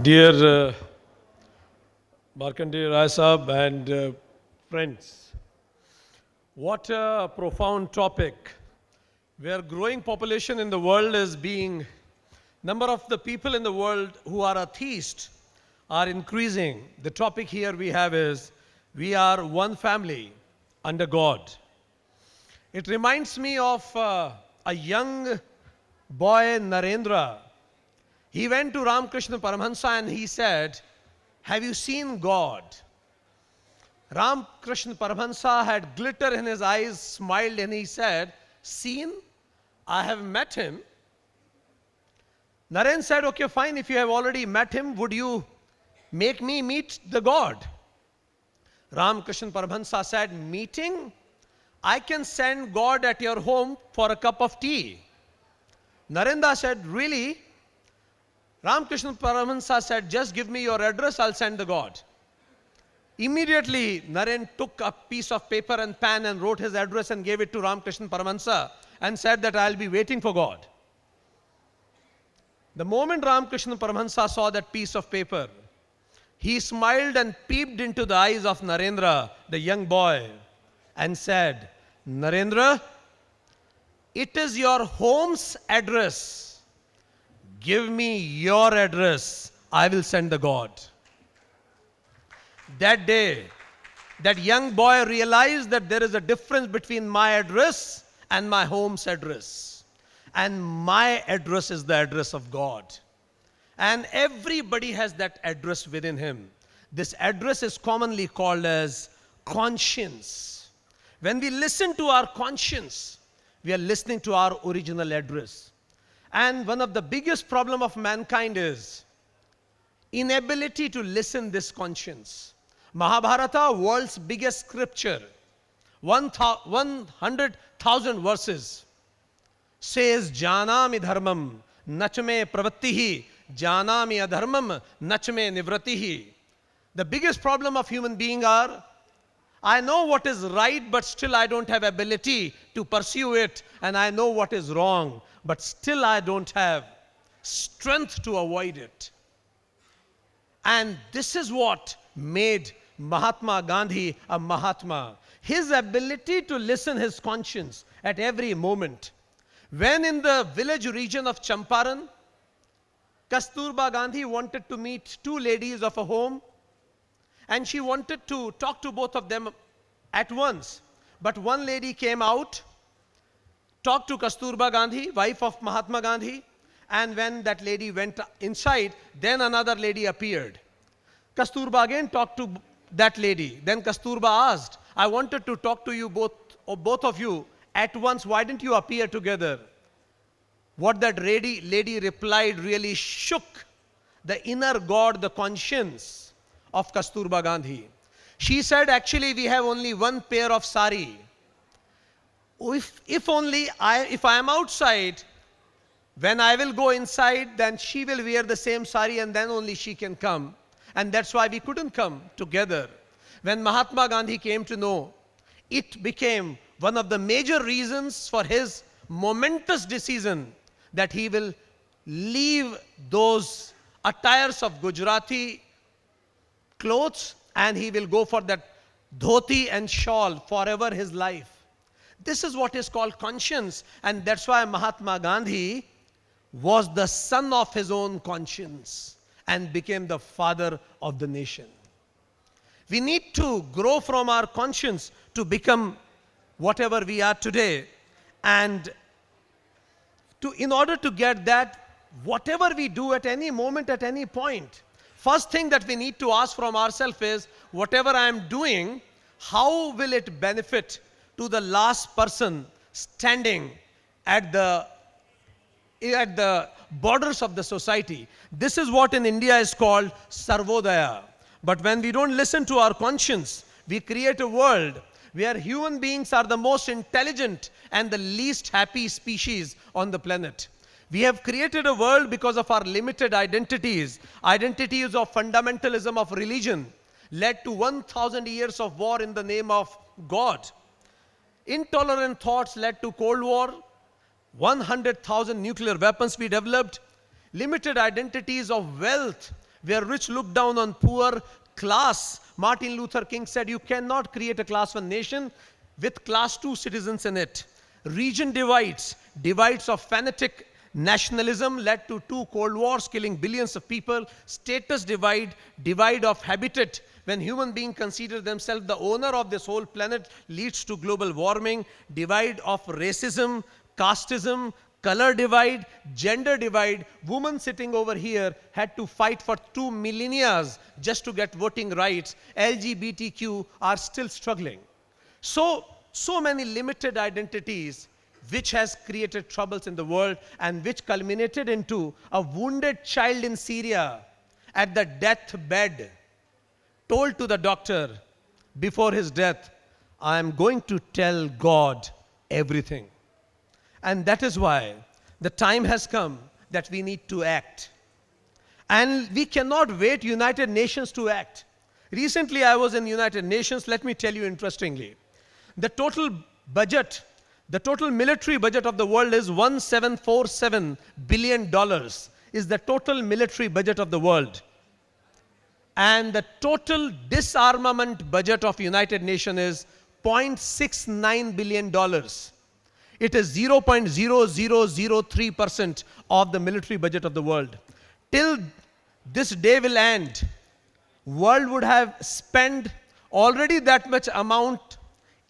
Dear Markandeya Rai Sahab and friends, what a profound topic. Where growing population in the world is being, number of the people in the world who are atheists are increasing. The topic here we have is, we are one family under God. It reminds me of a young boy, Narendra. He went to Ramakrishna Paramahansa and he said, "Have you seen God?" Ramakrishna Paramahansa had glitter in his eyes, smiled, and he said, "Seen? I have met him." Naren said, "Okay, fine, if you have already met him, would you make me meet the God?" Ramakrishna Paramahansa said, "Meeting? I can send God at your home for a cup of tea." Narendra said, "Really?" Ramakrishna Paramahansa said, "Just give me your address, I'll send the God." Immediately, Naren took a piece of paper and pen and wrote his address and gave it to Ramakrishna Paramahansa and said that I'll be waiting for God. The moment Ramakrishna Paramahansa saw that piece of paper, he smiled and peeped into the eyes of Narendra, the young boy, and said, "Narendra, it is your home's address. Give me your address, I will send the God." That day, that young boy realized that there is a difference between my address and my home's address. And my address is the address of God. And everybody has that address within him. This address is commonly called as conscience. When we listen to our conscience, we are listening to our original address. And one of the biggest problem of mankind is inability to listen this conscience. Mahabharata, world's biggest scripture, 100,000 verses, says, "Janami dharmam, nachme pravattihi, janami adharmam, nachme nivratihi." The biggest problem of human being are, I know what is right, but still I don't have ability to pursue it, and I know what is wrong, but still I don't have strength to avoid it. And this is what made Mahatma Gandhi a Mahatma. His ability to listen his conscience at every moment. When in the village region of Champaran, Kasturba Gandhi wanted to meet two ladies of a home, and she wanted to talk to both of them at once. But one lady came out, talked to Kasturba Gandhi, wife of Mahatma Gandhi, and when that lady went inside, then another lady appeared. Kasturba again talked to that lady. Then Kasturba asked, "I wanted to talk to you both of you at once. Why didn't you appear together?" What that lady replied really shook the inner God, the conscience of Kasturba Gandhi. She said, "Actually, we have only one pair of sari. If I am outside, when I will go inside, then she will wear the same sari and then only she can come. And that's why we couldn't come together." When Mahatma Gandhi came to know, it became one of the major reasons for his momentous decision that he will leave those attires of Gujarati clothes and he will go for that dhoti and shawl forever his life. This is what is called conscience, and that's why Mahatma Gandhi was the son of his own conscience and became the father of the nation. We need to grow from our conscience to become whatever we are today. And in order to get that, whatever we do at any moment, at any point, first thing that we need to ask from ourselves is, whatever I am doing, how will it benefit to the last person standing at the borders of the society? This is what in India is called Sarvodaya. But when we don't listen to our conscience, we create a world where human beings are the most intelligent and the least happy species on the planet. We have created a world because of our limited identities of fundamentalism of religion, led to 1,000 years of war in the name of God. Intolerant thoughts led to Cold War, 100,000 nuclear weapons we developed, limited identities of wealth where rich look down on poor. Class, Martin Luther King said, you cannot create a class 1 nation with class 2 citizens in it. Region divides of fanatic nationalism led to 2 Cold Wars, killing billions of people. Status divide of habitat, when human beings consider themselves the owner of this whole planet, leads to global warming. Divide of racism, casteism, color divide, gender divide. Women sitting over here had to fight for 2 millennia just to get voting rights. LGBTQ are still struggling. So many limited identities which has created troubles in the world and which culminated into a wounded child in Syria at the deathbed told to the doctor before his death, I am going to tell God everything. And that is why the time has come that we need to act. And we cannot wait United Nations to act. Recently I was in United Nations. Let me tell you interestingly, the total military budget of the world is $1747 billion is the total military budget of the world. And the total disarmament budget of United Nations is $0.69 billion. It is 0.0003% of the military budget of the world. Till this day will end, world would have spent already that much amount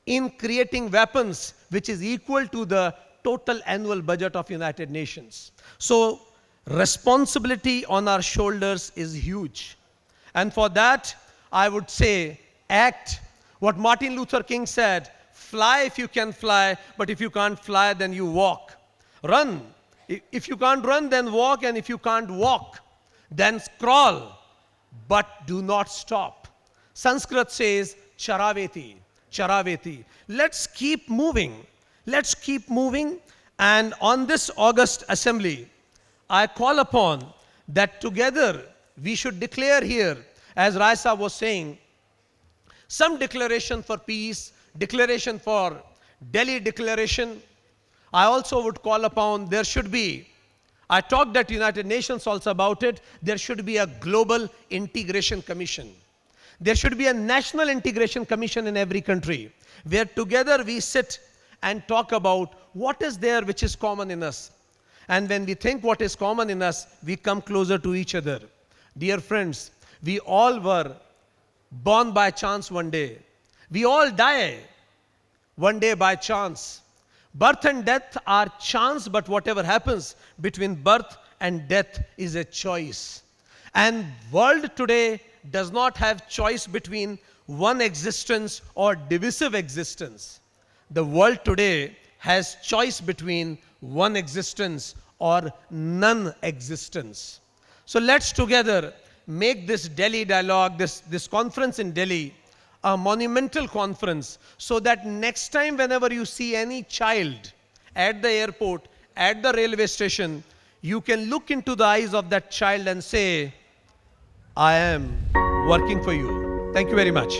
in creating weapons, which is equal to the total annual budget of United Nations. So responsibility on our shoulders is huge. And for that, I would say, act. What Martin Luther King said, fly if you can fly, but if you can't fly, then you walk. Run. If you can't run, then walk, and if you can't walk, then crawl. But do not stop. Sanskrit says, charaveti, charaveti. Let's keep moving. Let's keep moving. And on this August assembly, I call upon that together we should declare here, as Raisa was saying, some declaration for peace, declaration for Delhi Declaration. I also would call upon there should be, I talked at United Nations also about it, there should be a global integration commission. There should be a national integration commission in every country where together we sit and talk about what is there which is common in us. And when we think what is common in us, we come closer to each other. Dear friends, we all were born by chance one day. We all die one day by chance. Birth and death are chance, but whatever happens between birth and death is a choice. And world today does not have choice between one existence or divisive existence. The world today has choice between one existence or non-existence. So let's together make this Delhi dialogue, this conference in Delhi, a monumental conference, so that next time whenever you see any child at the airport, at the railway station, you can look into the eyes of that child and say, I am working for you. Thank you very much.